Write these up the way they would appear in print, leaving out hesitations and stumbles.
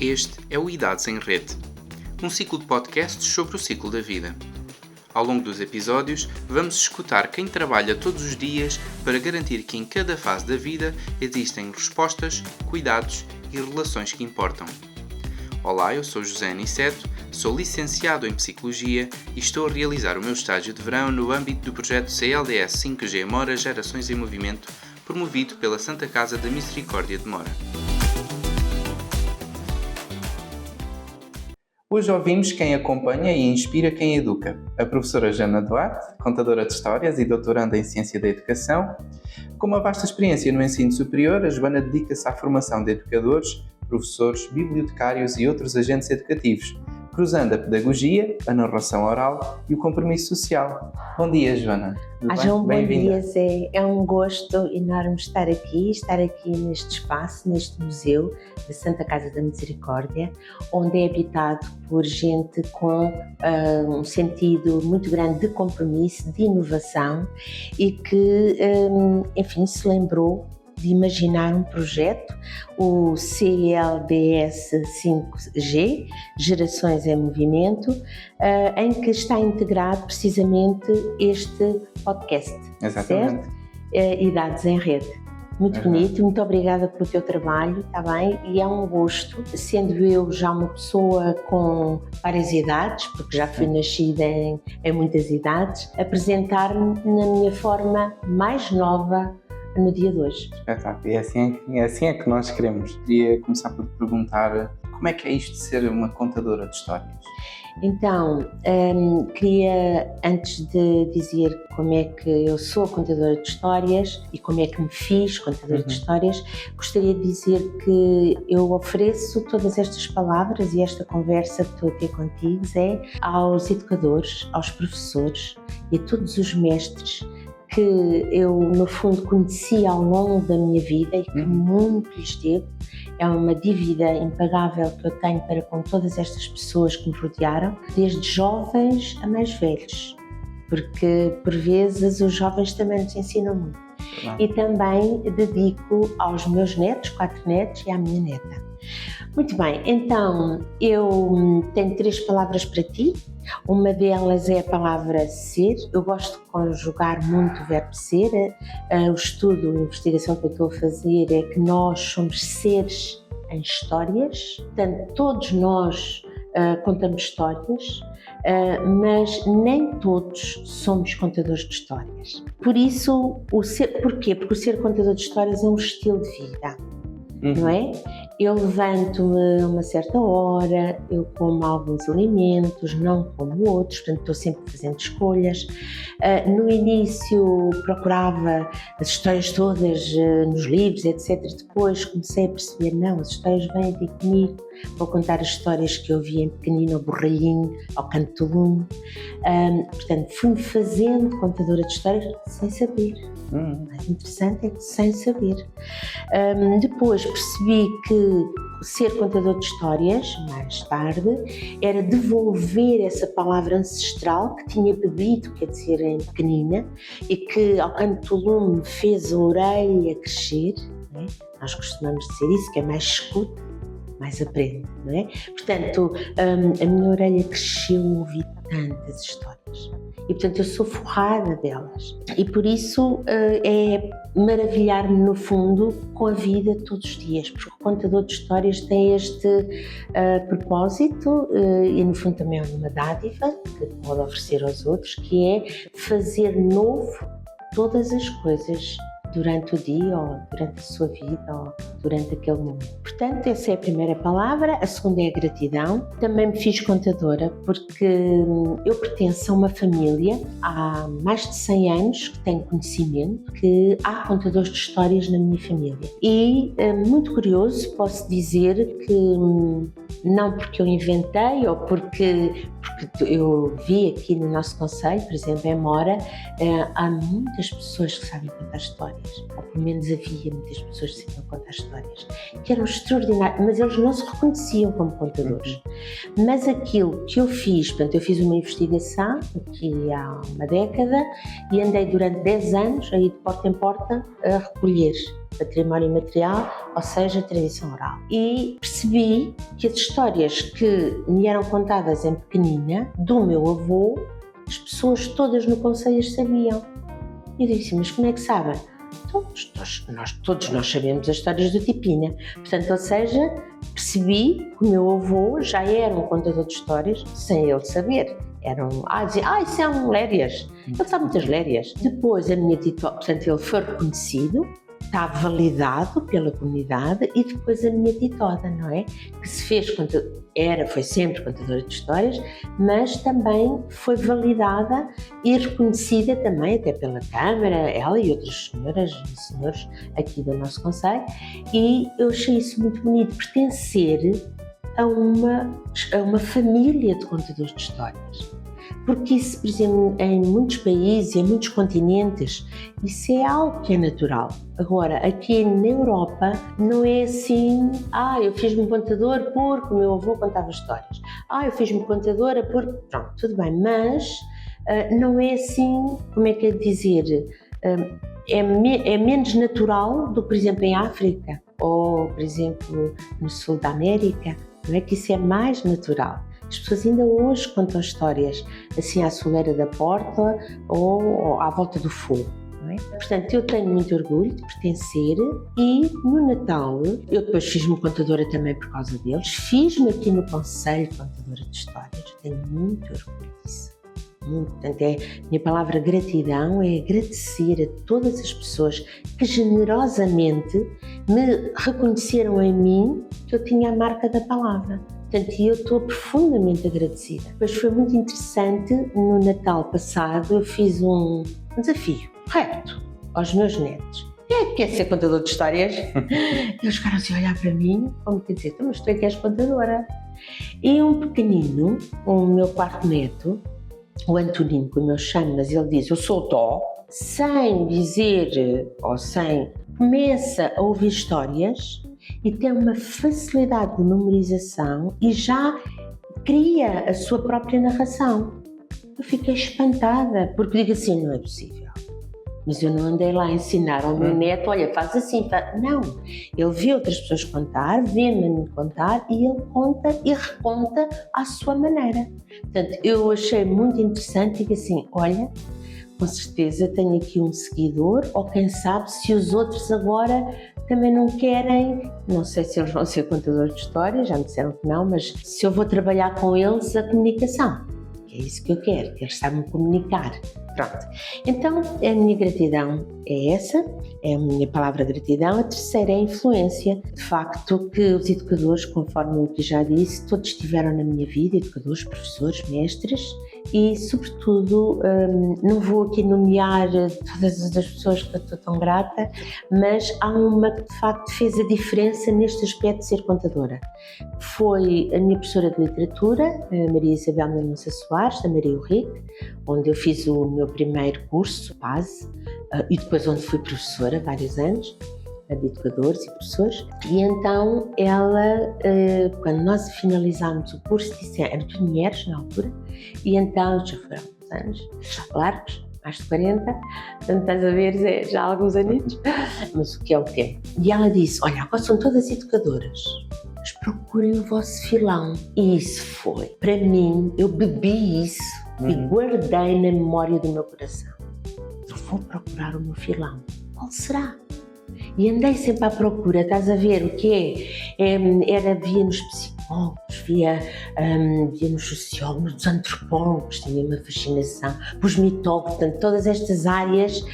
Este é o Idades em Rede, um ciclo de podcasts sobre o ciclo da vida. Ao longo dos episódios, vamos escutar quem trabalha todos os dias para garantir que em cada fase da vida existem respostas, cuidados e relações que importam. Olá, eu sou José Aniceto, sou licenciado em Psicologia e estou a realizar o meu estágio de verão no âmbito do projeto CLDS 5G Mora Gerações em Movimento, promovido pela Santa Casa da Misericórdia de Mora. Hoje ouvimos quem acompanha e inspira quem educa. A professora Jana Duarte, contadora de histórias e doutoranda em Ciência da Educação. Com uma vasta experiência no ensino superior, a Joana dedica-se à formação de educadores, professores, bibliotecários e outros agentes educativos, cruzando a pedagogia, a narração oral e o compromisso social. Bom dia, Joana. Bom dia, Zé. É um gosto enorme estar aqui neste espaço, neste museu da Santa Casa da Misericórdia, onde é habitado por gente com um sentido muito grande de compromisso, de inovação e que, se lembrou de imaginar um projeto, o CLDS 5G, Gerações em Movimento, em que está integrado precisamente este podcast. Exatamente. Certo? Idades em Rede. Muito bonito, muito obrigada pelo teu trabalho, está bem? E é um gosto, sendo eu já uma pessoa com várias idades, porque já fui nascida em muitas idades, apresentar-me na minha forma mais nova no dia de hoje. Espetáculo. E é assim que nós queremos. Queria começar por te perguntar como é que é isto de ser uma contadora de histórias? Então, queria, antes de dizer como é que eu sou contadora de histórias e como é que me fiz contadora de histórias, gostaria de dizer que eu ofereço todas estas palavras e esta conversa que estou a ter contigo, Zé, aos educadores, aos professores e a todos os mestres que eu, no fundo, conheci ao longo da minha vida e que muito lhes devo. É uma dívida impagável que eu tenho para com todas estas pessoas que me rodearam, desde jovens a mais velhos, porque, por vezes, os jovens também nos ensinam muito. E também dedico aos meus netos, 4 netos, e à minha neta. Muito bem, então eu tenho 3 palavras para ti. Uma delas é a palavra ser. Eu gosto de conjugar muito o verbo ser. O estudo, a investigação que eu estou a fazer é que nós somos seres em histórias. Portanto, todos nós contamos histórias, mas nem todos somos contadores de histórias. Por isso, porquê? Porque o ser contador de histórias é um estilo de vida, não é? Eu levanto-me a uma certa hora, eu como alguns alimentos, não como outros, portanto estou sempre fazendo escolhas. No início procurava as histórias todas nos livros, etc. Depois comecei a perceber, não, as histórias vêm aqui comigo. Vou contar as histórias que eu vi em pequenino, ao borralhinho, ao canto de lume. Portanto, fui-me fazendo contadora de histórias sem saber. O mais interessante é que sem saber. Depois percebi que ser contador de histórias, mais tarde, era devolver essa palavra ancestral que tinha bebido, quer dizer, em pequenina, e que ao canto do lume fez a orelha crescer. Não é? Nós costumamos dizer isso, que é mais escuta, mais aprende, não é? Portanto, a minha orelha cresceu a ouvir tantas histórias e, portanto, eu sou forrada delas e por isso é maravilhar-me no fundo com a vida todos os dias, porque o contador de histórias tem este propósito e no fundo também é uma dádiva que pode oferecer aos outros, que é fazer novo todas as coisas durante o dia ou durante a sua vida ou durante aquele momento. Portanto, essa é a primeira palavra. A segunda é a gratidão. Também me fiz contadora porque eu pertenço a uma família há mais de 100 anos que tenho conhecimento que há contadores de histórias na minha família. E, muito curioso, posso dizer que não porque eu inventei ou porque eu vi aqui no nosso concelho, por exemplo, em Mora, há muitas pessoas que sabem contar histórias, ou pelo menos havia muitas pessoas que sabiam contar histórias, que eram extraordinárias, mas eles não se reconheciam como contadores. Mas aquilo que eu fiz, portanto, eu fiz uma investigação aqui há uma década e andei durante 10 anos a ir de porta em porta a recolher património imaterial, ou seja, tradição oral. E percebi que as histórias que me eram contadas em pequenina, do meu avô, as pessoas todas no concelho sabiam. E eu disse, mas como é que sabem? Todos nós sabemos as histórias do Tipina. Portanto, ou seja, percebi que o meu avô já era um contador de histórias sem ele saber. Dizia, isso é um Lérias. Ele sabe muitas Lérias. Depois, a minha titoda, portanto, ele foi reconhecido, está validado pela comunidade, e depois a minha titoda, não é? Que se fez, foi sempre contadora de histórias, mas também foi validada e reconhecida também até pela Câmara, ela e outras senhoras e senhores aqui do nosso concelho, e eu achei isso muito bonito, pertencer a uma família de contadores de histórias. Porque isso, por exemplo, em muitos países, em muitos continentes, isso é algo que é natural. Agora, aqui na Europa, não é assim, eu fiz-me contador porque o meu avô contava histórias. Eu fiz-me contadora porque... Pronto, tudo bem, mas não é assim, como é que é de dizer, é menos natural do que, por exemplo, em África ou, por exemplo, no sul da América. Não é que isso é mais natural. As pessoas ainda hoje contam histórias assim à soleira da porta ou à volta do fogo. Não é? Portanto, eu tenho muito orgulho de pertencer, e no Natal, eu depois fiz-me contadora também por causa deles, fiz-me aqui no concelho contadora de histórias, eu tenho muito orgulho disso. Portanto, a minha palavra gratidão é agradecer a todas as pessoas que generosamente me reconheceram em mim que eu tinha a marca da palavra. Portanto, eu estou profundamente agradecida. Depois foi muito interessante, no Natal passado eu fiz um desafio reto aos meus netos. Quem é que quer ser contador de histórias? E eles ficaram assim a olhar para mim, como que dizer, mas tu é que és contadora. E um pequenino, o meu quarto neto, o Antoninho, como eu chamo, mas ele diz, eu sou Tó, sem dizer, ou sem, começa a ouvir histórias e tem uma facilidade de memorização e já cria a sua própria narração. Eu fiquei espantada, porque digo assim, não é possível. Mas eu não andei lá a ensinar ao meu neto, olha, faz assim, Não, ele vê outras pessoas contar, vê-me contar e ele conta e reconta à sua maneira. Portanto, eu achei muito interessante, digo assim, olha, com certeza tenho aqui um seguidor, ou quem sabe se os outros agora também não querem, não sei se eles vão ser contadores de histórias, já me disseram que não, mas se eu vou trabalhar com eles a comunicação. É isso que eu quero, que eles saibam comunicar. Pronto. Então, a minha gratidão é essa, é a minha palavra gratidão. A terceira é a influência. De facto, que os educadores, conforme o que já disse, todos estiveram na minha vida, educadores, professores, mestres, e, sobretudo, não vou aqui nomear todas as pessoas que eu estou tão grata, mas há uma que, de facto, fez a diferença neste aspecto de ser contadora. Foi a minha professora de literatura, a Maria Isabel Mendonça Soares, da Maria Henrique, onde eu fiz o meu primeiro curso, base, e depois onde fui professora, vários anos, de educadores e professores. E então ela, quando nós finalizámos o curso, disse, era tudo mulheres na altura, e então já foram uns anos largos, mais de 40, portanto estás a ver, já há alguns aninhos, mas o que é o tempo. E ela disse, olha, agora são todas educadoras, mas procurem o vosso filão. E isso foi, para mim, eu bebi isso e guardei na memória do meu coração. Eu vou procurar o meu filão. Qual será? E andei sempre à procura, estás a ver o que é? Via nos psicólogos, via nos sociólogos, nos antropólogos, tinha uma fascinação, os mitólogos, portanto, todas estas áreas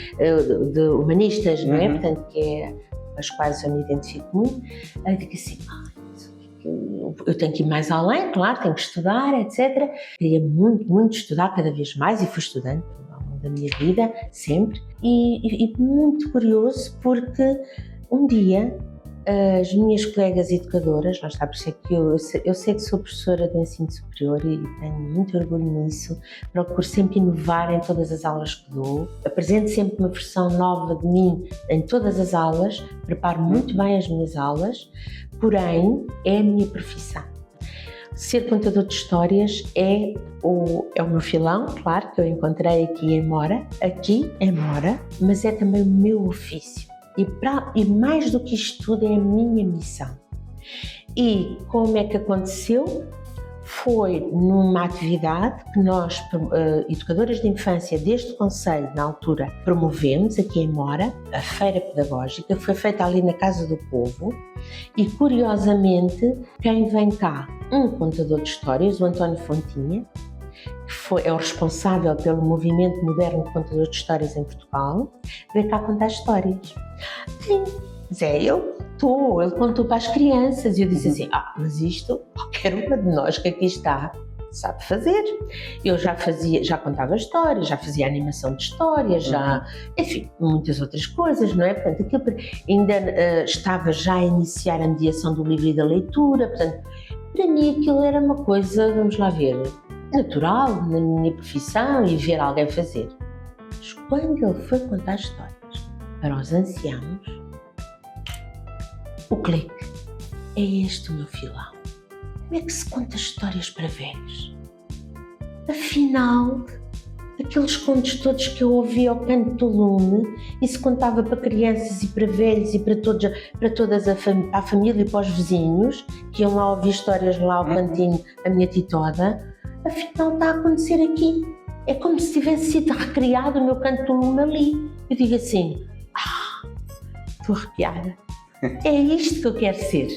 de humanistas, não é? Portanto, que é as quais eu me identifico muito. Eu digo assim, eu tenho que ir mais além, claro, tenho que estudar, etc. Queria muito, muito estudar cada vez mais e fui estudando ao longo da minha vida, sempre. E muito curioso porque um dia as minhas colegas educadoras, lá está, por isso é que eu sei que sou professora do ensino superior e tenho muito orgulho nisso, procuro sempre inovar em todas as aulas que dou, apresento sempre uma versão nova de mim em todas as aulas, preparo muito bem as minhas aulas, porém é a minha profissão. Ser contador de histórias é o meu filão, claro, que eu encontrei aqui em Mora, mas é também o meu ofício. E mais do que isto tudo é a minha missão. E como é que aconteceu? Foi numa atividade que nós, educadoras de infância deste concelho, na altura, promovemos aqui em Mora, a Feira Pedagógica, foi feita ali na Casa do Povo e, curiosamente, quem vem cá, um contador de histórias, o António Fontinha, que é o responsável pelo movimento moderno de contadores de histórias em Portugal, veio cá contar histórias. Sim, ele contou para as crianças e eu disse assim, mas isto qualquer uma de nós que aqui está sabe fazer. Eu já contava histórias, já fazia animação de histórias, enfim, muitas outras coisas, não é? Portanto, ainda estava já a iniciar a mediação do livro e da leitura, portanto, para mim aquilo era uma coisa, vamos lá ver, natural na minha profissão e ver alguém fazer. Mas quando ele foi contar histórias para os anciãos, o clique, é este o meu filão. Como é que se conta histórias para velhos? Afinal, aqueles contos todos que eu ouvi ao canto do lume e se contava para crianças e para velhos e para todas a família e para os vizinhos que iam lá ouvir histórias lá ao cantinho, a minha titoda, afinal está a acontecer aqui. É como se tivesse sido recriado o meu canto do lume ali. Eu digo assim, estou arrepiada. É isto que eu quero ser.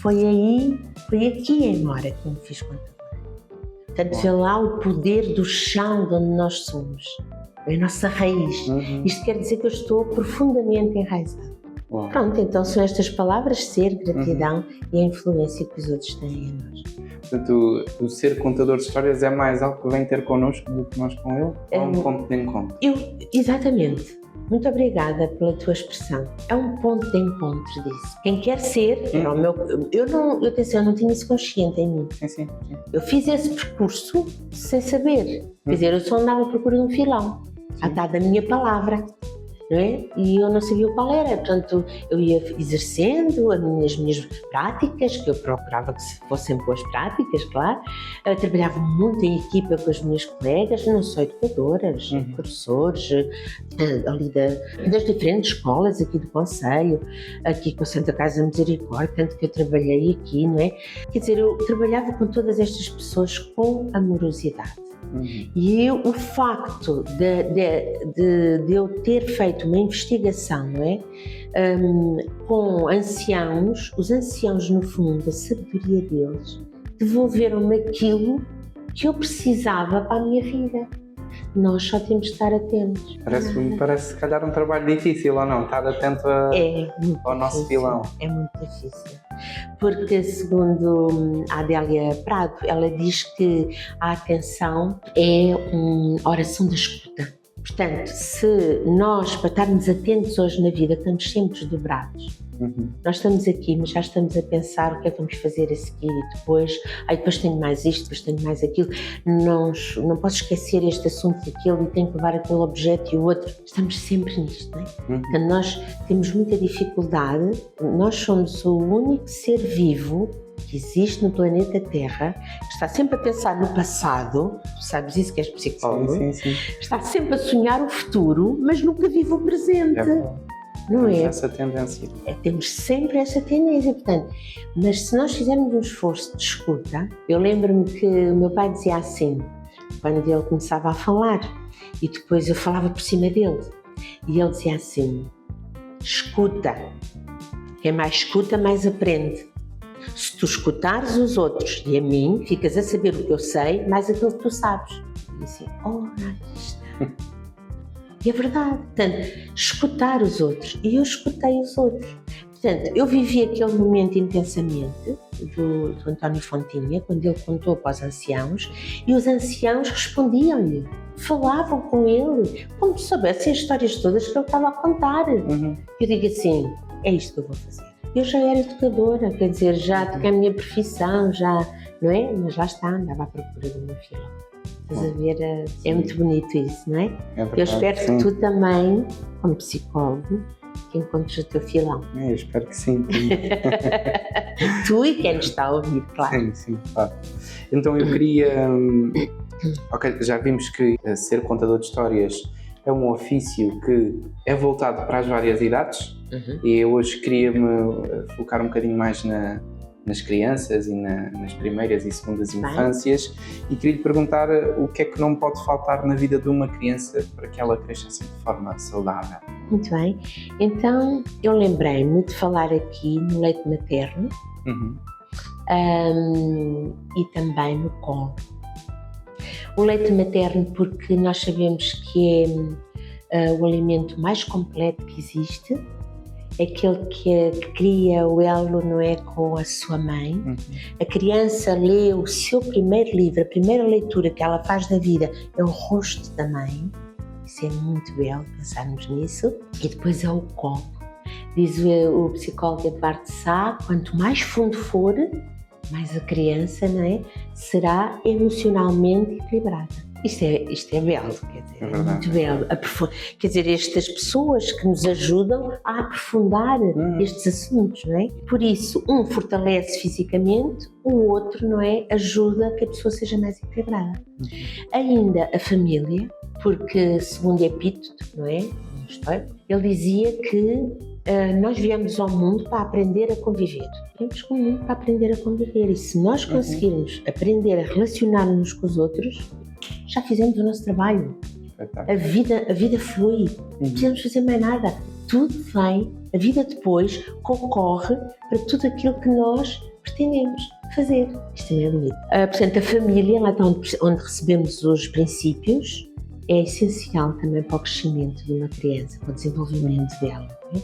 Foi aqui em Mora que me fiz contadora. Portanto, vê lá o poder do chão de onde nós somos. É a nossa raiz. Isto quer dizer que eu estou profundamente enraizada. Pronto, então são estas palavras, ser, gratidão e a influência que os outros têm em nós. Portanto, o ser contador de histórias é mais algo que vem ter connosco do que nós com ele? Ou um ponto de encontro? Exatamente. Muito obrigada pela tua expressão. É um ponto de encontro disso. Quem quer ser, era o meu... Eu não tinha isso consciente em mim. Sim. Eu fiz esse percurso sem saber. Quer dizer, eu só andava à procura de um filão. A dar da minha palavra. Não é? E eu não sabia qual era, portanto eu ia exercendo as minhas práticas, que eu procurava que fossem boas práticas, claro. Eu trabalhava muito em equipa com as minhas colegas, não só educadoras, professores, ali das diferentes escolas aqui do concelho, aqui com a Santa Casa da Misericórdia, tanto que eu trabalhei aqui, não é? Quer dizer, eu trabalhava com todas estas pessoas com amorosidade. E o facto de eu ter feito uma investigação, não é? Com anciãos, os anciãos, no fundo, a sabedoria deles, devolveram-me aquilo que eu precisava para a minha vida. Nós só temos de estar atentos. Parece se calhar um trabalho difícil, ou não? Estar atento ao nosso filão. É muito difícil. Porque, segundo a Adélia Prado, ela diz que a atenção é uma oração da escuta. Portanto, se nós, para estarmos atentos hoje na vida, estamos sempre desdobrados. Nós estamos aqui, mas já estamos a pensar o que é que vamos fazer a seguir e depois tenho mais isto, depois tenho mais aquilo, não posso esquecer este assunto e aquele e tenho que levar aquele objeto e o outro. Estamos sempre nisto, não é? Portanto, nós temos muita dificuldade, nós somos o único ser vivo que existe no planeta Terra, que está sempre a pensar no passado, tu sabes isso que és psicólogo, sim. Está sempre a sonhar o futuro, mas nunca vive o presente. Não é? Essa tendência. Temos sempre essa tendência, portanto, mas se nós fizermos um esforço de escuta, eu lembro-me que o meu pai dizia assim, quando ele começava a falar, e depois eu falava por cima dele, e ele dizia assim, escuta, quem mais escuta mais aprende. Se tu escutares os outros e a mim, ficas a saber o que eu sei, mais aquilo que tu sabes. E assim, está. E é verdade, portanto, escutar os outros, e eu escutei os outros. Portanto, eu vivi aquele momento intensamente do António Fontinha, quando ele contou para os anciãos, e os anciãos respondiam-lhe, falavam com ele, como se soubessem as histórias todas que ele estava a contar. Eu digo assim, é isto que eu vou fazer. Eu já era educadora, quer dizer, já tinha a minha profissão, não é? Mas lá está, andava à procura do meu filho. Estás a ver? É muito bonito isso, não é? Verdade, eu espero que tu também, como psicólogo, que encontres o teu filão. Eu espero que sim. Tu e quem nos está a ouvir, claro. Sim, claro. Então eu queria... Ok, já vimos que ser contador de histórias é um ofício que é voltado para as várias idades e eu hoje queria-me focar um bocadinho mais nas crianças e nas primeiras e segundas infâncias e queria lhe perguntar o que é que não pode faltar na vida de uma criança para que ela cresça assim de forma saudável. Muito bem, então eu lembrei-me de falar aqui no leite materno e também no colo. O leite materno porque nós sabemos que é o alimento mais completo que existe, é aquele que cria o elo, não é, com a sua mãe. A criança lê o seu primeiro livro, a primeira leitura que ela faz da vida é o rosto da mãe. Isso é muito belo pensarmos nisso. E depois é o colo. Diz o psicólogo Eduardo Sá, quanto mais fundo for, mais a criança, não é, será emocionalmente equilibrada. Isto é belo, quer dizer, é muito belo. Quer dizer, estas pessoas que nos ajudam a aprofundar estes assuntos, não é? Por isso, um fortalece fisicamente, o outro, não é, ajuda a que a pessoa seja mais equilibrada. Ainda a família, porque segundo Epíteto, não é, ele dizia que nós viemos ao mundo para aprender a conviver. Viemos ao mundo para aprender a conviver e se nós conseguirmos aprender a relacionar-nos com os outros, já fizemos o nosso trabalho. A vida flui, não precisamos fazer mais nada. Tudo vem, a vida depois concorre para tudo aquilo que nós pretendemos fazer. Isto também é bonito. Portanto, a família, lá onde recebemos os princípios, é essencial também para o crescimento de uma criança, para o desenvolvimento dela, não é?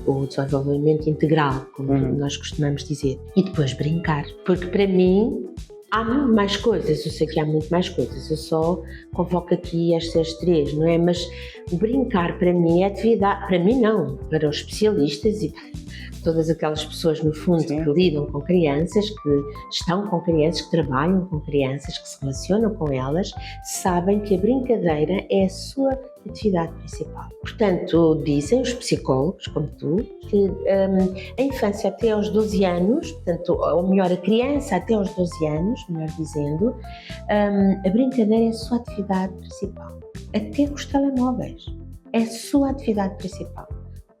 O desenvolvimento integral, como nós costumamos dizer. E depois brincar, porque para mim há muito mais coisas, eu sei que há muito mais coisas, eu só convoco aqui estas três, não é? Mas o brincar para mim é atividade, para mim não, para os especialistas e todas aquelas pessoas no fundo que lidam com crianças, que estão com crianças, que trabalham com crianças, que se relacionam com elas, sabem que a brincadeira é a sua atividade principal. Portanto, dizem os psicólogos, como tu, que a infância até aos 12 anos, portanto, ou melhor, a criança até aos 12 anos, melhor dizendo, a brincadeira é a sua atividade principal. Até com os telemóveis, é a sua atividade principal.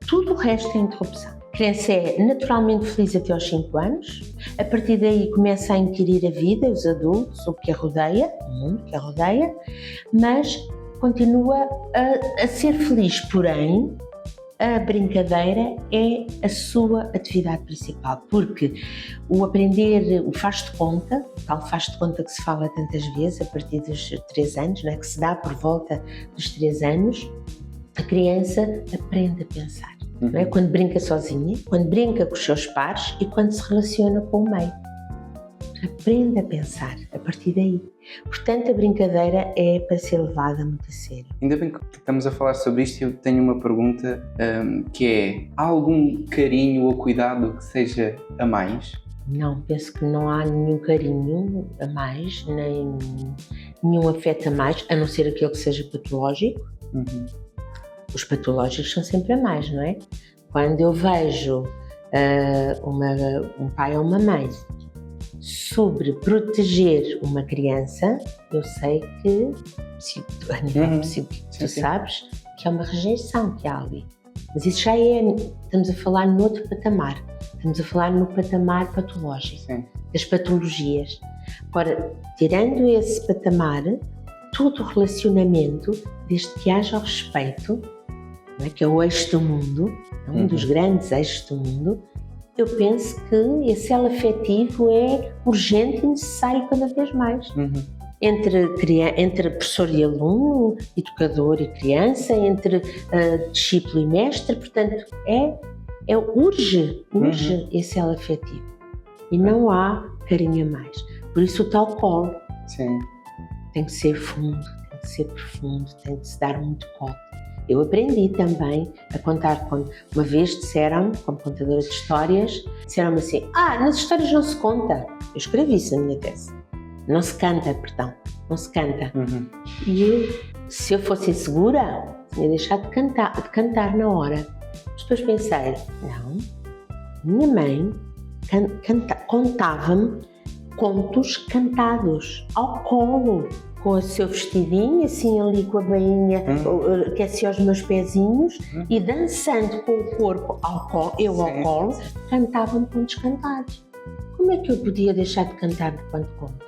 Tudo o resto é interrupção. A criança é naturalmente feliz até aos 5 anos, a partir daí começa a inquirir a vida, os adultos, o que a rodeia, o mundo que a rodeia, mas continua a ser feliz, porém a brincadeira é a sua atividade principal, porque o aprender, o faz-de conta, o tal faz-de conta que se fala tantas vezes a partir dos 3 anos, não é? Que se dá por volta dos 3 anos, a criança aprende a pensar. Não é? Quando brinca sozinha, quando brinca com os seus pares e quando se relaciona com o meio. Aprende a pensar a partir daí. Portanto, a brincadeira é para ser levada muito a sério. Ainda bem que estamos a falar sobre isto e eu tenho uma pergunta que é: há algum carinho ou cuidado que seja a mais? Não, penso que não há nenhum carinho a mais, nem nenhum afeto a mais, a não ser aquele que seja patológico. Os patológicos são sempre a mais, não é? Quando eu vejo um pai ou uma mãe sobreproteger uma criança, eu sei que, a nível psíquico, tu sabes que é uma rejeição que há ali. Mas isso já estamos a falar noutro patamar, estamos a falar no patamar patológico, das patologias. Agora, tirando esse patamar, todo o relacionamento, desde que haja o respeito, não é, que é o eixo do mundo, um dos grandes eixos do mundo, eu penso que esse elo afetivo é urgente e necessário cada vez mais. Entre professor e aluno, educador e criança, entre discípulo e mestre, portanto, urge esse elo afetivo. E não há carinho a mais. Por isso o tal colo tem que ser fundo, tem que ser profundo, tem que se dar muito colo. Eu aprendi também a contar, uma vez disseram, como contadora de histórias, disseram-me assim: nas histórias não se conta. Eu escrevi isso na minha tese. Não se canta, não se canta. E se eu fosse insegura, tinha deixado de cantar na hora. Depois pensei, não, minha mãe contava-me contos cantados, ao colo, com o seu vestidinho, assim ali com a bainha, que assim aos meus pezinhos, e dançando com o corpo ao colo, ao colo, cantava-me contos cantados. Como é que eu podia deixar de cantar de quanto conto?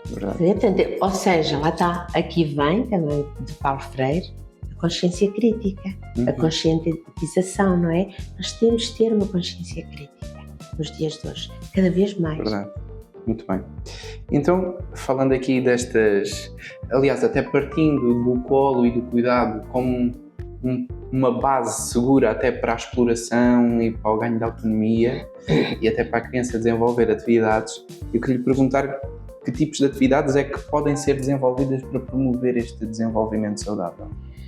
Ou seja, lá está, aqui vem também de Paulo Freire, a consciência crítica, a conscientização, não é? Nós temos de ter uma consciência crítica nos dias de hoje, cada vez mais. Verdade. Muito bem. Então, falando aqui destas, aliás, até partindo do colo e do cuidado como uma base segura até para a exploração e para o ganho de autonomia e até para a criança desenvolver atividades, eu queria lhe perguntar que tipos de atividades é que podem ser desenvolvidas para promover este desenvolvimento saudável,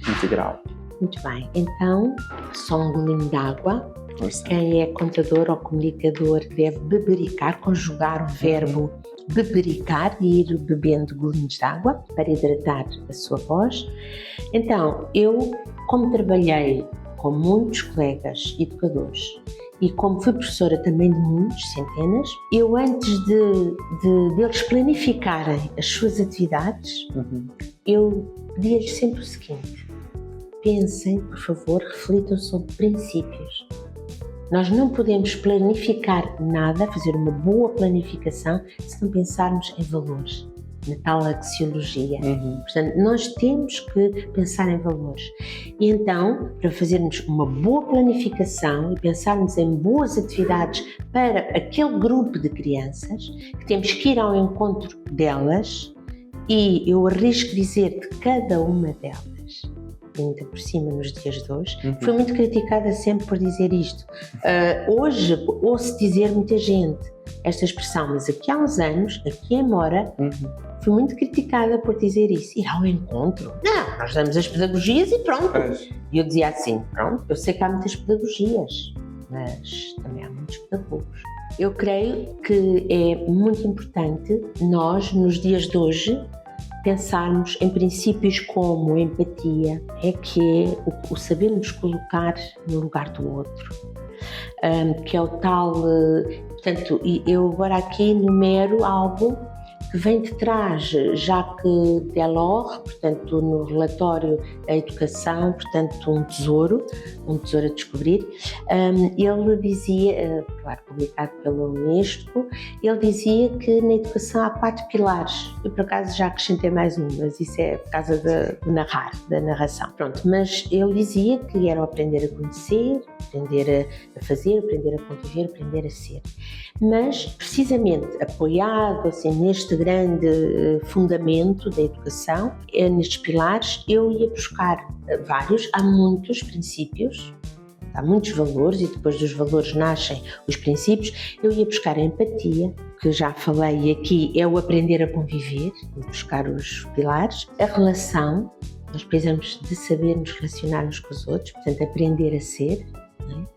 integral. Muito bem. Então, só um golinho de água. Força. Quem é contador ou comunicador deve bebericar, conjugar o verbo bebericar e ir bebendo golinhos de água para hidratar a sua voz. Então, eu, como trabalhei com muitos colegas educadores e como fui professora também de muitos, centenas, eu antes deles planificarem as suas atividades, eu pedia-lhes sempre o seguinte: pensem, por favor, reflitam sobre princípios. Nós não podemos planificar nada, fazer uma boa planificação, se não pensarmos em valores, na tal axiologia. Portanto, nós temos que pensar em valores. E então, para fazermos uma boa planificação e pensarmos em boas atividades para aquele grupo de crianças, que temos que ir ao encontro delas, e eu arrisco dizer que cada uma delas, ainda por cima nos dias de hoje, foi muito criticada sempre por dizer isto. Hoje ouço dizer muita gente esta expressão, mas aqui há uns anos, aqui em Mora, fui muito criticada por dizer isso. Ir ao encontro? Não, nós damos as pedagogias e pronto. E eu dizia assim, pronto, eu sei que há muitas pedagogias, mas também há muitos pedagogos. Eu creio que é muito importante nós, nos dias de hoje, pensarmos em princípios como empatia, que é o saber nos colocar no lugar do outro, que é o tal, portanto, eu agora aqui enumero algo que vem de trás, Jacques Delors, portanto, no relatório A Educação, portanto, um tesouro a descobrir. Ele dizia, claro, publicado pela Unesco, ele dizia que na educação há 4 pilares. Eu, por acaso, já acrescentei mais um, mas isso é por causa da narração. Pronto, mas ele dizia que era o aprender a conhecer, aprender a fazer, aprender a conviver, aprender a ser. Mas, precisamente, apoiado assim, neste grande fundamento da educação, nestes pilares, eu ia buscar vários, há muitos princípios, há muitos valores, e depois dos valores nascem os princípios. Eu ia buscar a empatia, que já falei aqui, é o aprender a conviver, buscar os pilares, a relação, nós precisamos de saber nos relacionar uns com os outros, portanto, aprender a ser, não é?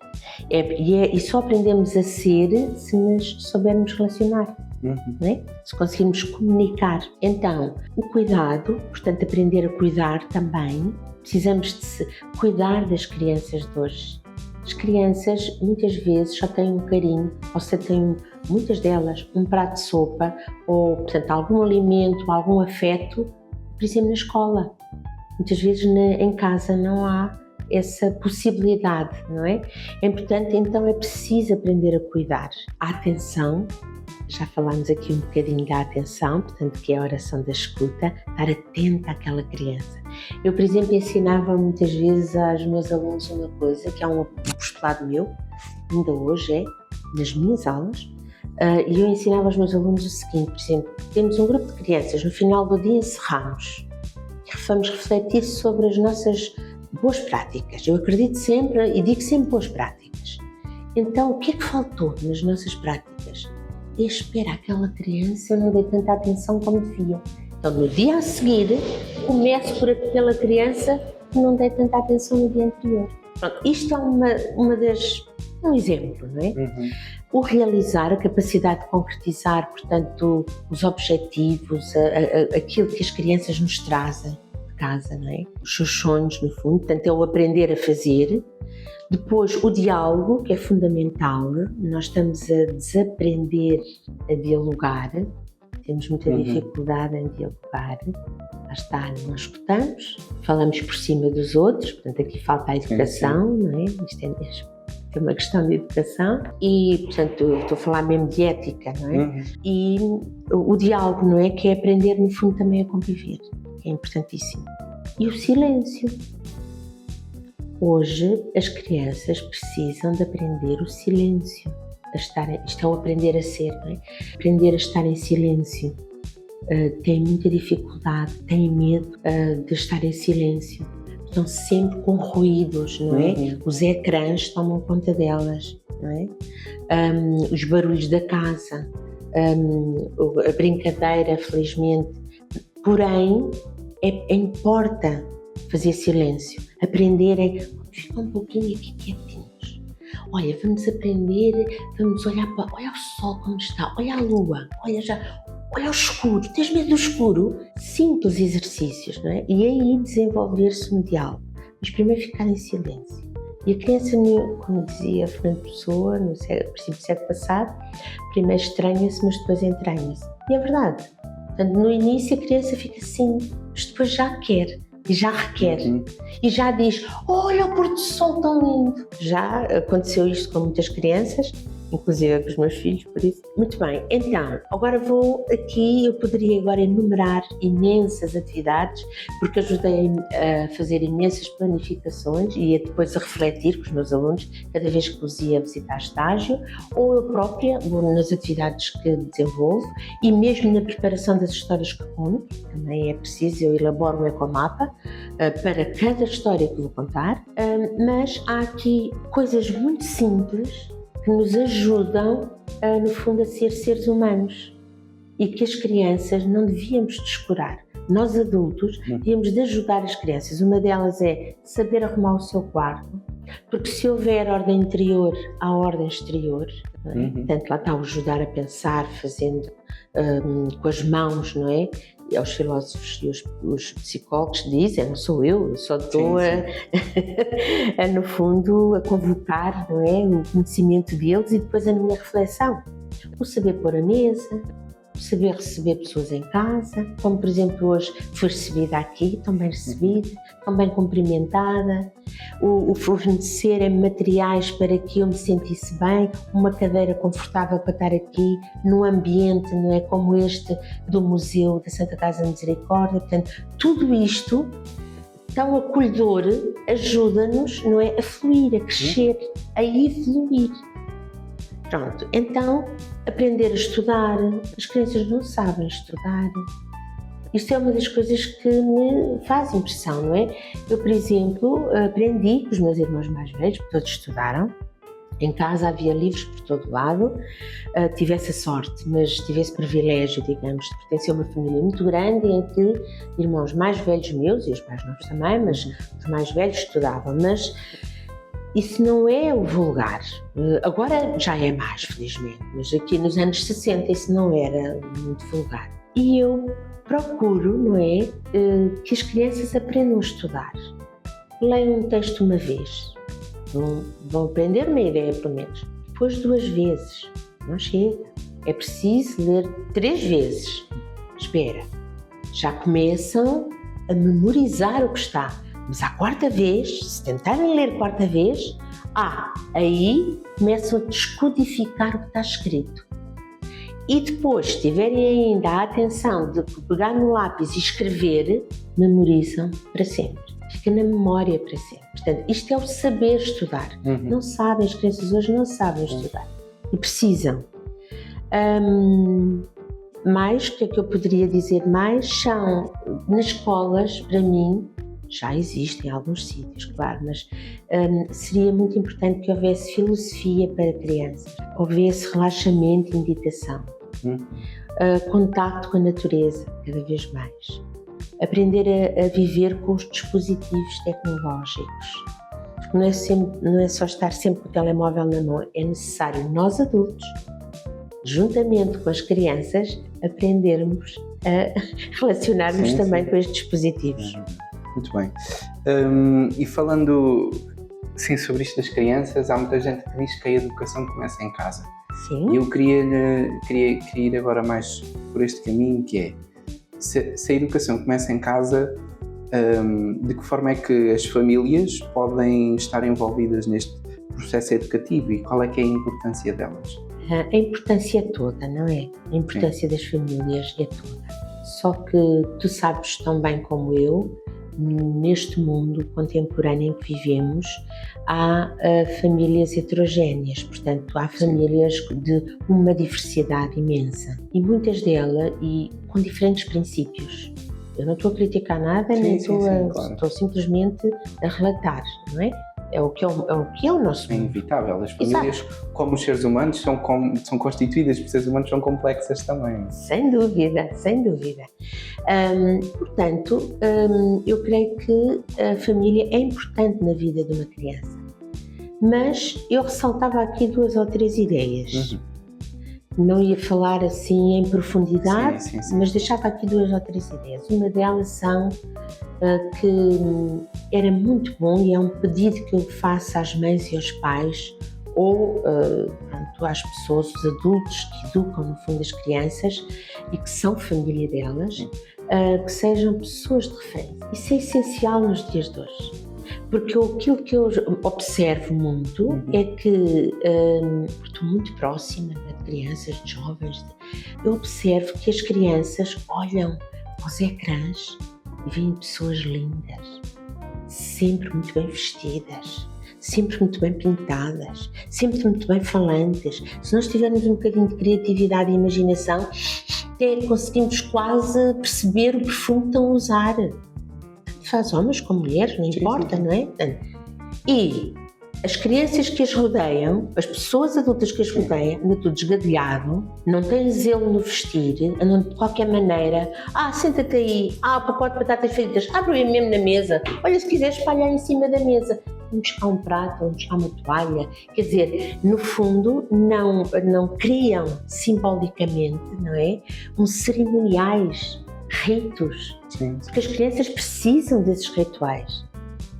E só aprendemos a ser se nos soubermos relacionar, não é? Se conseguirmos comunicar. Então, o cuidado, portanto, aprender a cuidar também, precisamos de cuidar das crianças de hoje. As crianças, muitas vezes, só têm um carinho, ou só têm, muitas delas, um prato de sopa, ou, portanto, algum alimento, algum afeto, por exemplo, na escola. Muitas vezes em casa não há essa possibilidade, não é? É importante, então, é preciso aprender a cuidar. A atenção, já falámos aqui um bocadinho da atenção, portanto, que é a oração da escuta, estar atenta àquela criança. Eu, por exemplo, ensinava muitas vezes aos meus alunos uma coisa, que é um postulado meu, ainda hoje é, nas minhas aulas, e eu ensinava aos meus alunos o seguinte, por exemplo, temos um grupo de crianças, no final do dia encerramos, e vamos refletir sobre as nossas boas práticas. Eu acredito sempre, e digo sempre boas práticas. Então, o que é que faltou nas nossas práticas? Espera, aquela criança, eu não dei tanta atenção como devia. Então, no dia a seguir, começo por aquela criança que não dei tanta atenção no dia anterior. Pronto, isto é um exemplo, não é? O realizar, a capacidade de concretizar, portanto, os objetivos, aquilo que as crianças nos trazem de casa, não é? Os seus sonhos, no fundo, portanto, é o aprender a fazer. Depois, o diálogo, que é fundamental. Nós estamos a desaprender a dialogar. temos muita dificuldade em dialogar. Lá está, não escutamos, falamos por cima dos outros, portanto aqui falta a educação, não é? Isto é mesmo. É uma questão de educação e, portanto, eu estou a falar mesmo de ética, não é? E o diálogo, não é? Que é aprender, no fundo, também a conviver, que é importantíssimo. E o silêncio. Hoje, as crianças precisam de aprender o silêncio. Estão a aprender a ser, não é? Aprender a estar em silêncio. Têm muita dificuldade, têm medo de estar em silêncio. Estão sempre com ruídos, não é? Os ecrãs tomam conta delas, não é? Os barulhos da casa, a brincadeira, felizmente. Porém, importa fazer silêncio, aprenderem, fica um pouquinho aqui quietinhos. Olha, vamos aprender, vamos olhar para, olha o sol como está, olha a lua, olha o escuro, tens medo do escuro? Simples exercícios, não é? E aí desenvolver-se um diálogo, mas primeiro ficar em silêncio. E a criança, como dizia a Fernando Pessoa, no princípio do século passado, primeiro estranha-se, mas depois entranha-se. E é verdade. Portanto, no início a criança fica assim, mas depois já quer. E já requer, e já diz, olha o pôr do sol tão lindo. Já aconteceu isto com muitas crianças, inclusive com os meus filhos, por isso. Muito bem, então, agora eu poderia agora enumerar imensas atividades, porque ajudei a fazer imensas planificações e depois a refletir com os meus alunos, cada vez que os ia visitar estágio, ou eu própria, nas atividades que desenvolvo, e mesmo na preparação das histórias que conto, também é preciso, eu elaboro um ecomapa para cada história que vou contar, mas há aqui coisas muito simples que nos ajudam, no fundo, a ser seres humanos e que as crianças não devíamos descurar. Nós, adultos, devíamos de ajudar as crianças. Uma delas é saber arrumar o seu quarto, porque se houver ordem interior, há ordem exterior. Não é? Portanto, lá está o ajudar a pensar, fazendo com as mãos, não é? E os filósofos e os psicólogos dizem, não sou eu só estou no fundo, a convocar, não é, o conhecimento deles e depois a minha reflexão. O saber pôr a mesa, o saber receber pessoas em casa, como por exemplo hoje fui recebida aqui, tão bem recebida, tão bem cumprimentada, o fornecer materiais para que eu me sentisse bem, uma cadeira confortável para estar aqui, num ambiente, não é, como este do Museu da Santa Casa da Misericórdia. Portanto, tudo isto tão acolhedor ajuda-nos, não é, a fluir, a crescer, a evoluir. Pronto, então aprender a estudar. As crianças não sabem estudar. Isto é uma das coisas que me faz impressão, não é? Eu, por exemplo, aprendi com os meus irmãos mais velhos, porque todos estudaram. Em casa havia livros por todo lado. Tive essa sorte, mas tive esse privilégio, digamos, de pertencer a uma família muito grande em que irmãos mais velhos meus, e os mais novos também, mas os mais velhos estudavam. Mas isso não é o vulgar. Agora já é mais, felizmente, mas aqui nos anos 60 isso não era muito vulgar. E eu procuro, não é, que as crianças aprendam a estudar. Leiam um texto uma vez, vão aprender uma ideia pelo menos. Depois 2 vezes, não chega. É preciso ler 3 vezes. Espera, já começam a memorizar o que está. Mas à 4ª vez, se tentarem ler 4ª vez, aí começam a descodificar o que está escrito. E depois, se tiverem ainda a atenção de pegar no lápis e escrever, memorizam para sempre. Fica na memória para sempre. Portanto, isto é o saber estudar. Não sabem, as crianças hoje não sabem estudar. E precisam. Mais, o que é que eu poderia dizer mais? São, nas escolas, para mim, já existem em alguns sítios, claro, mas seria muito importante que houvesse filosofia para crianças, houvesse relaxamento e meditação, contacto com a natureza, cada vez mais. Aprender a viver com os dispositivos tecnológicos. Porque não é só estar sempre com o telemóvel na mão, é necessário nós adultos, juntamente com as crianças, aprendermos a relacionarmos também com estes dispositivos. Muito bem. E falando sobre isto das crianças, há muita gente que diz que a educação começa em casa. Sim. E eu queria ir agora mais por este caminho, que é, se a educação começa em casa, de que forma é que as famílias podem estar envolvidas neste processo educativo e qual é que é a importância delas? A importância é toda, não é? A importância das famílias é toda. Só que tu sabes tão bem como eu, neste mundo contemporâneo em que vivemos, há famílias heterogéneas, portanto, há famílias de uma diversidade imensa e muitas delas e com diferentes princípios. Eu não estou a criticar nada, nem estou simplesmente a relatar, não é? É o que é o nosso mundo. É inevitável. As famílias, Exato. como os seres humanos, são constituídas por seres humanos, são complexas também. Sem dúvida, sem dúvida. Portanto, eu creio que a família é importante na vida de uma criança. Mas eu ressaltava aqui 2 ou 3 ideias. Não ia falar assim em profundidade, sim. mas deixava aqui 2 ou 3 ideias. Uma delas são que era muito bom, e é um pedido que eu faço às mães e aos pais, ou às pessoas, os adultos que educam no fundo as crianças e que são família delas, que sejam pessoas de referência. Isso é essencial nos dias de hoje. Porque aquilo que eu observo muito é que, estou muito próxima de crianças, de jovens, eu observo que as crianças olham aos ecrãs e veem pessoas lindas, sempre muito bem vestidas, sempre muito bem pintadas, sempre muito bem falantes. Se nós tivermos um bocadinho de criatividade e imaginação, até conseguimos quase perceber o perfume que estão a usar. Faz homens com mulheres, não importa, não é? E as crianças que as rodeiam, as pessoas adultas que as rodeiam, andam tudo desgadelhado, não têm zelo no vestir, andam de qualquer maneira, senta-te aí, o pacote de batatas fritas, abre mesmo na mesa, olha, se quiseres espalhar em cima da mesa, vamos buscar um prato, vamos buscar uma toalha, quer dizer, no fundo não criam simbolicamente, não é? Cerimoniais, ritos, porque as crianças precisam desses rituais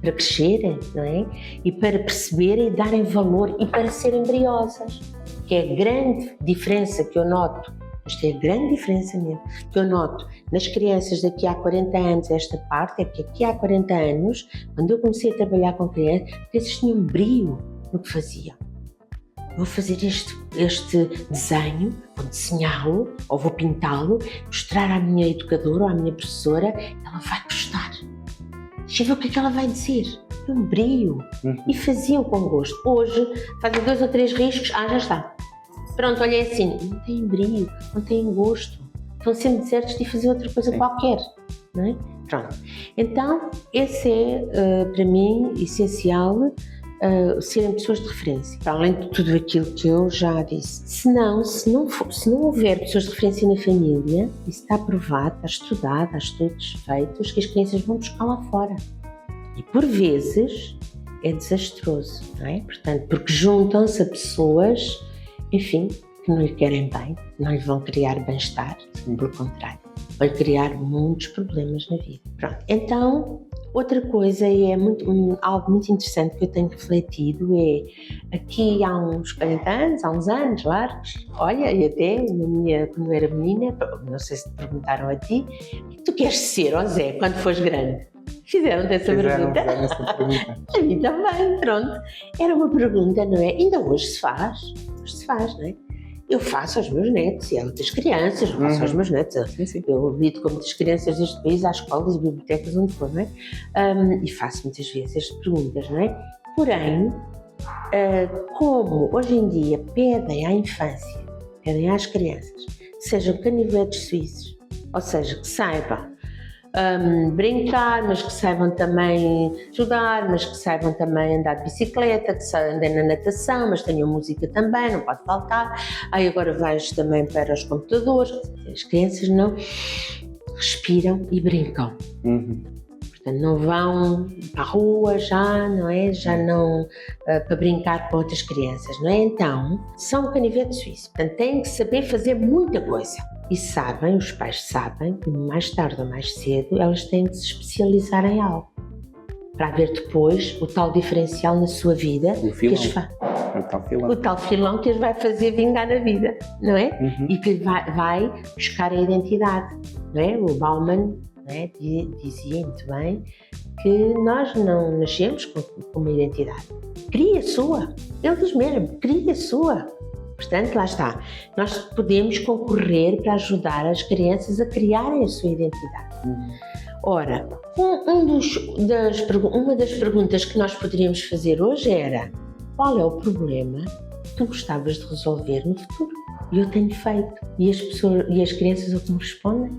para crescerem, não é? E para perceberem e darem valor e para serem briosas, que é a grande diferença que eu noto, esta é a grande diferença mesmo, que eu noto nas crianças daqui há 40 anos, esta parte é que aqui há 40 anos, quando eu comecei a trabalhar com crianças, eles tinham um brio no que faziam. Vou fazer este desenho, vou desenhá-lo ou vou pintá-lo, mostrar à minha educadora ou à minha professora, ela vai gostar. Deixa eu ver o que é que ela vai dizer. Um brio. E faziam com gosto. Hoje fazem 2 ou 3 riscos, já está. Pronto, olha, é assim, não tem brio, não tem gosto. Estão sempre desertos de fazer outra coisa qualquer. Não é? Pronto. Então, esse é, para mim, essencial, serem pessoas de referência, para além de tudo aquilo que eu já disse. Se não houver pessoas de referência na família, isso está provado, está estudado, há estudos feitos, que as crianças vão buscar lá fora. E por vezes é desastroso, não é? Portanto, porque juntam-se a pessoas, enfim, que não lhe querem bem, não lhe vão criar bem-estar, pelo contrário, vão criar muitos problemas na vida. Pronto, então, outra coisa, e é algo muito interessante que eu tenho refletido, é aqui há uns 40 anos, há uns anos largos, olha, e até quando eu era menina, não sei se te perguntaram a ti, o que tu queres ser, ó Zé, quando fores grande? Fizeram-te essa pergunta? A mim também, pronto. Era uma pergunta, não é? Ainda hoje se faz, não é? Eu faço aos meus netos e a outras crianças, eu faço aos meus netos. Sim. Eu lido com muitas crianças deste país, às escolas e bibliotecas, onde for, não é? E faço muitas vezes estas perguntas, não é? Porém, como hoje em dia pedem à infância, pedem às crianças, que sejam canivetes suíços, ou seja, que saibam brincar, mas que saibam também jogar, mas que saibam também andar de bicicleta, que andem na natação, mas tenham música também, não pode faltar. Agora vais também para os computadores. As crianças não respiram e brincam. Portanto, não vão para a rua já, não é? Já não para brincar com outras crianças, não é? Então, são canivetes suíços. Portanto, têm que saber fazer muita coisa. E sabem, os pais sabem, que mais tarde ou mais cedo elas têm que se especializar em algo para haver depois o tal diferencial na sua vida. O filão. O tal filão que as vai fazer vingar na vida, não é? E que vai buscar a identidade, não é? O Bauman, não é? Dizia muito bem que nós não nascemos com uma identidade. Cria a sua. Ele diz mesmo, cria a sua. Portanto, lá está. Nós podemos concorrer para ajudar as crianças a criarem a sua identidade. Ora, uma das perguntas que nós poderíamos fazer hoje era: qual é o problema que tu gostavas de resolver no futuro? E eu tenho feito. E as crianças o que me respondem?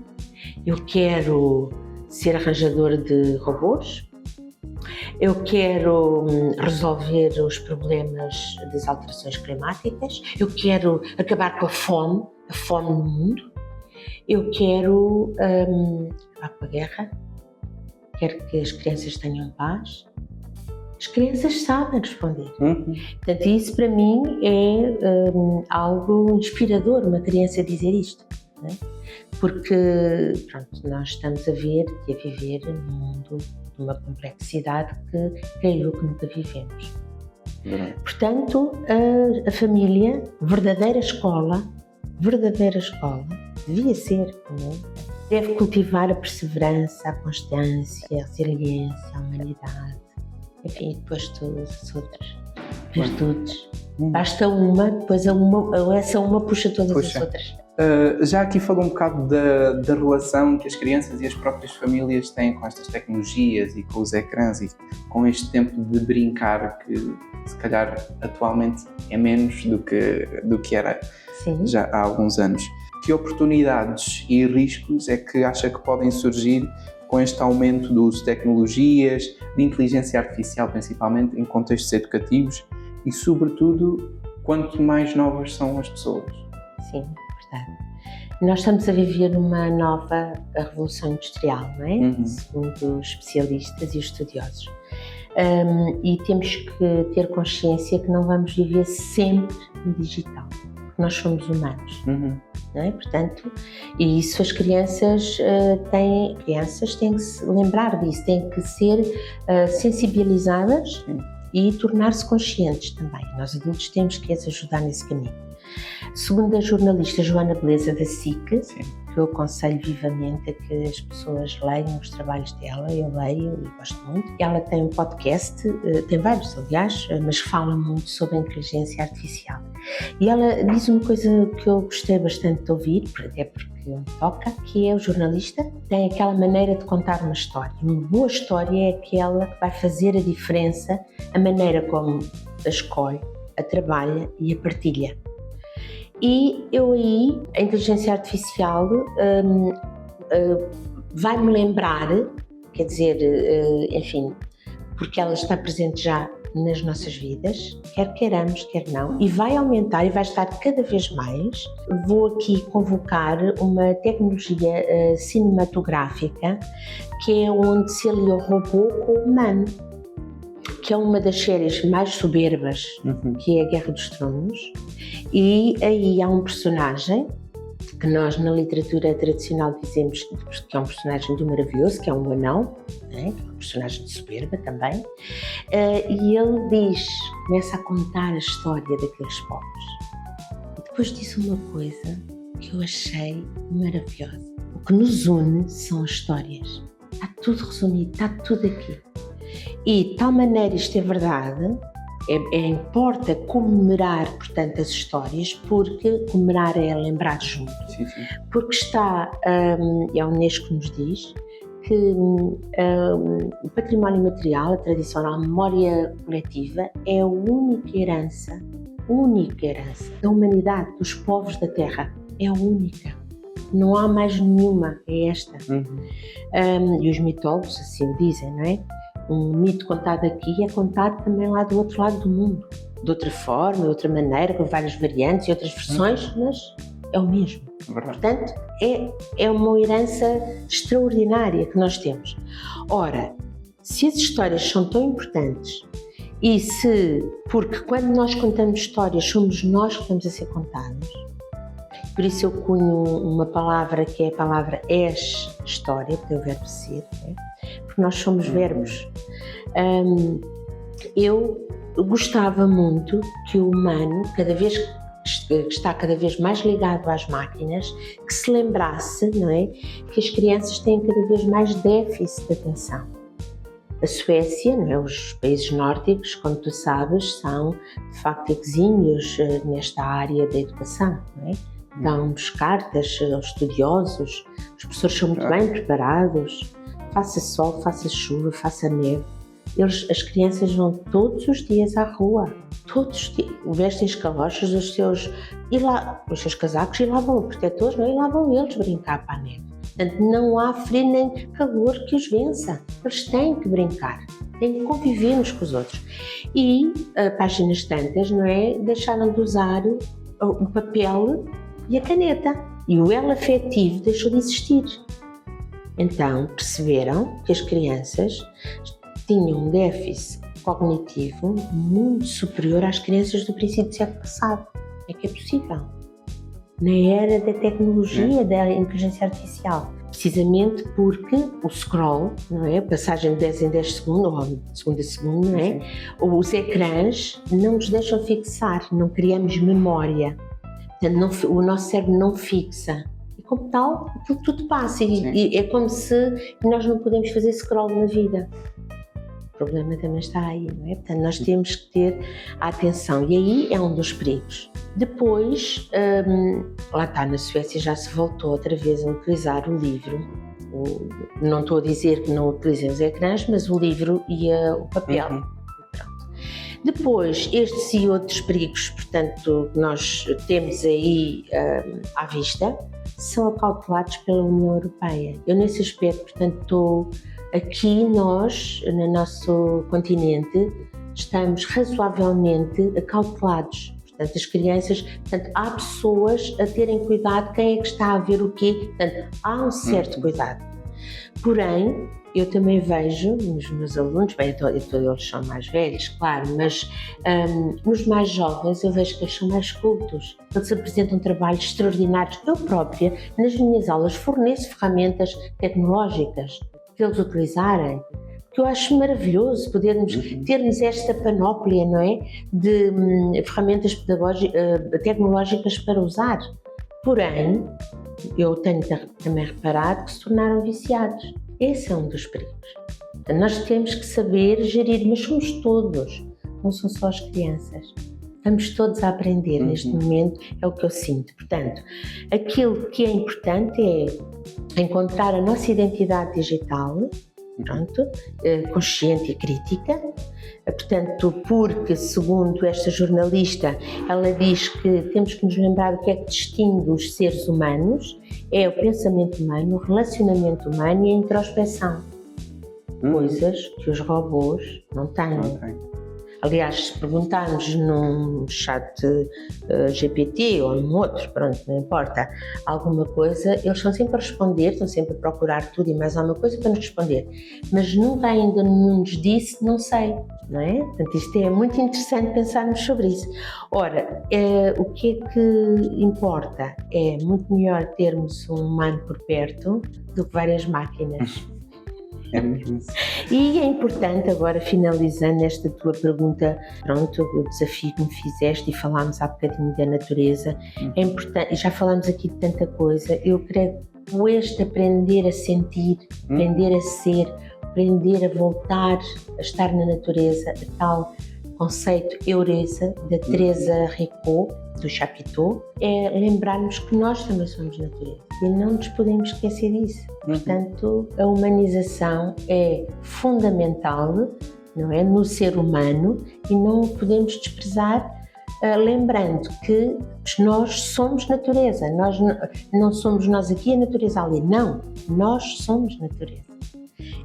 Eu quero ser arranjadora de robôs. Eu quero resolver os problemas das alterações climáticas. Eu quero acabar com a fome no mundo. Eu quero acabar com a guerra. Quero que as crianças tenham paz. As crianças sabem responder. Portanto, isso para mim é algo inspirador, uma criança dizer isto. Não é? Porque, pronto, nós estamos a ver e a viver num mundo de uma complexidade que creio que nunca vivemos. Portanto, a família, verdadeira escola, devia ser, não é? Deve cultivar a perseverança, a constância, a resiliência, a humanidade, enfim, depois todas as outras virtudes. Basta uma, depois essa uma puxa todas as outras. Já aqui falou um bocado da relação que as crianças e as próprias famílias têm com estas tecnologias e com os ecrãs e com este tempo de brincar que se calhar atualmente é menos do que era já há alguns anos. Que oportunidades e riscos é que acha que podem surgir com este aumento do uso de tecnologias, de inteligência artificial principalmente em contextos educativos e sobretudo quanto mais novas são as pessoas? Sim, verdade. Nós estamos a viver uma nova revolução industrial, não é? Segundo os especialistas e os estudiosos. E temos que ter consciência que não vamos viver sempre no digital, porque nós somos humanos, não é? Portanto, e isso as crianças têm que se lembrar disso, têm que ser sensibilizadas e tornar-se conscientes também. Nós adultos temos que as ajudar nesse caminho. Segundo a jornalista Joana Beleza da SIC, que eu aconselho vivamente a que as pessoas leiam os trabalhos dela, eu leio e gosto muito. Ela tem um podcast, tem vários aliás, mas fala muito sobre a inteligência artificial. E ela diz uma coisa que eu gostei bastante de ouvir, até porque me toca, que é o jornalista tem aquela maneira de contar uma história. Uma boa história é aquela que vai fazer a diferença, a maneira como a escolhe, a trabalha e a partilha. E eu aí, a inteligência artificial vai-me lembrar, quer dizer, enfim, porque ela está presente já nas nossas vidas, quer queiramos, quer não, e vai aumentar e vai estar cada vez mais. Vou aqui convocar uma tecnologia cinematográfica que é onde se alia o robô com o humano, que é uma das séries mais soberbas, que é a Guerra dos Tronos, e aí há um personagem que nós na literatura tradicional dizemos que é um personagem do maravilhoso, que é um anão, né? Que é um personagem de soberba também, e ele começa a contar a história daqueles povos. E depois diz uma coisa que eu achei maravilhosa. O que nos une são as histórias. Está tudo resumido, está tudo aqui. E de tal maneira isto é verdade, importa comemorar, portanto, as histórias, porque comemorar é lembrar junto. Porque está, é a Unesco que nos diz, que o património material, a tradicional a memória coletiva, é a única herança da humanidade, dos povos da Terra. É a única. Não há mais nenhuma, é esta. E os mitólogos assim o dizem, não é? Um mito contado aqui é contado também lá do outro lado do mundo, de outra forma, de outra maneira, com várias variantes e outras versões, mas é o mesmo. Portanto, é uma herança extraordinária que nós temos. Ora, se as histórias são tão importantes porque quando nós contamos histórias somos nós que estamos a ser contados, por isso eu cunho uma palavra que é a palavra história, porque é o verbo ser, né? Porque nós somos verbos. Eu gostava muito que o humano, que está cada vez mais ligado às máquinas, que se lembrasse, não é, que as crianças têm cada vez mais déficit de atenção. A Suécia, não é, os países nórdicos, como tu sabes, são de facto exímios nesta área da educação, não é? Dão-nos cartas aos estudiosos, os professores são muito bem preparados, faça sol, faça chuva, faça neve. As crianças vão todos os dias à rua, todos os dias, vestem as calochas, os seus casacos e lá vão protetores, não é? E lá vão eles brincar para a neve. Portanto, não há frio nem calor que os vença. Eles têm que brincar, têm que conviver uns com os outros. E, páginas tantas, não é? Deixaram de usar o papel e a caneta. E o elo afetivo deixou de existir. Então, perceberam que as crianças tinham um déficit cognitivo muito superior às crianças do princípio do século passado. É que é possível. Na era da tecnologia, da inteligência artificial. Precisamente porque o scroll, não é? A passagem de 10 em 10 segundos, ou de segundo a segundo, não é? Os ecrãs não nos deixam fixar, não criamos memória. Portanto, o nosso cérebro não fixa. E como tal, aquilo tudo passa. E é como se nós não podemos fazer scroll na vida. O problema também está aí, não é? Portanto, nós temos que ter a atenção. E aí é um dos perigos. Depois, lá está, na Suécia já se voltou outra vez a utilizar o livro. Não estou a dizer que não utilizem os ecrãs, mas o livro e o papel. Pronto. Depois, estes e outros perigos, portanto, que nós temos aí à vista, são acautelados pela União Europeia. Eu, nesse aspecto, portanto, estou aqui, nós, no nosso continente, estamos razoavelmente acautelados. Portanto, as crianças, portanto, há pessoas a terem cuidado, quem é que está a ver o quê, portanto, há um certo cuidado. Porém, eu também vejo nos meus alunos, bem, eles são mais velhos, claro, mas nos mais jovens eu vejo que eles são mais cultos, eles apresentam trabalhos extraordinários. Eu própria, nas minhas aulas, forneço ferramentas tecnológicas para eles utilizarem, que eu acho maravilhoso termos esta panóplia, não é, de ferramentas tecnológicas para usar. Porém, eu tenho também reparado que se tornaram viciados. Esse é um dos perigos. Nós temos que saber gerir, mas somos todos, não são só as crianças. Estamos todos a aprender neste momento, é o que eu sinto. Portanto, aquilo que é importante é encontrar a nossa identidade digital, pronto, consciente e crítica. Portanto, porque, segundo esta jornalista, ela diz que temos que nos lembrar do que é que distingue os seres humanos, é o pensamento humano, o relacionamento humano e a introspeção. Coisas que os robôs não têm. Aliás, se perguntarmos num chat GPT ou num outro, pronto, não importa, alguma coisa, eles estão sempre a responder, estão sempre a procurar tudo e mais alguma coisa para nos responder. Mas nunca ainda nos disse, não sei, não é? Portanto, isto é muito interessante pensarmos sobre isso. Ora, o que é que importa? É muito melhor termos um humano por perto do que várias máquinas. É mesmo isso. E é importante, agora finalizando esta tua pergunta, pronto, o desafio que me fizeste e falámos há bocadinho da natureza, é importante, já falámos aqui de tanta coisa, eu creio que este aprender a sentir, aprender a ser, aprender a voltar a estar na natureza, a tal conceito Eureka da Teresa Ricot, do Chapiteau, é lembrarmos que nós também somos natureza e não nos podemos esquecer disso. Portanto, a humanização é fundamental, não é, no ser humano e não o podemos desprezar, lembrando que nós somos natureza, nós não somos nós aqui a natureza ali, não, nós somos natureza.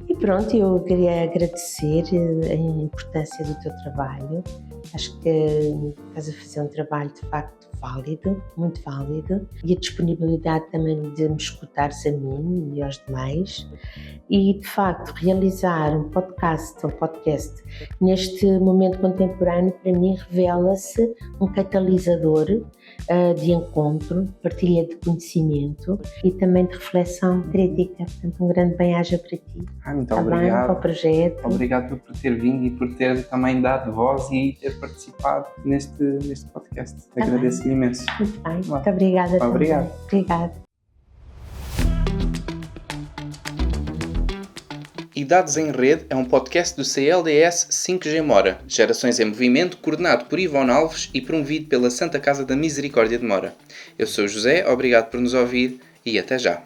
E pronto, eu queria agradecer a importância do teu trabalho. Acho que estás a fazer um trabalho de facto válido, muito válido, e a disponibilidade também de me escutar-se a mim e aos demais. E, de facto, realizar um podcast neste momento contemporâneo, para mim, revela-se um catalisador de encontro, partilha de conhecimento e também de reflexão crítica. Portanto, um grande bem-aja para ti. Muito Está bem, para o projeto. Obrigado por ter vindo e por ter também dado voz e ter participado neste podcast. Agradeço-lhe imenso. Muito bem, muito obrigada também. Obrigado. Obrigada. E Dados em Rede é um podcast do CLDS 5G Mora, Gerações em Movimento, coordenado por Ivone Alves e promovido pela Santa Casa da Misericórdia de Mora. Eu sou o José, obrigado por nos ouvir e até já.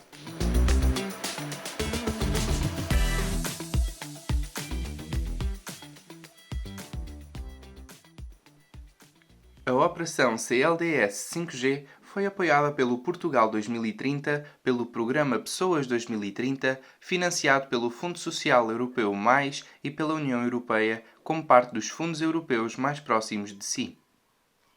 A Operação CLDS 5G foi apoiada pelo Portugal 2030, pelo Programa Pessoas 2030, financiado pelo Fundo Social Europeu Mais e pela União Europeia como parte dos fundos europeus mais próximos de si.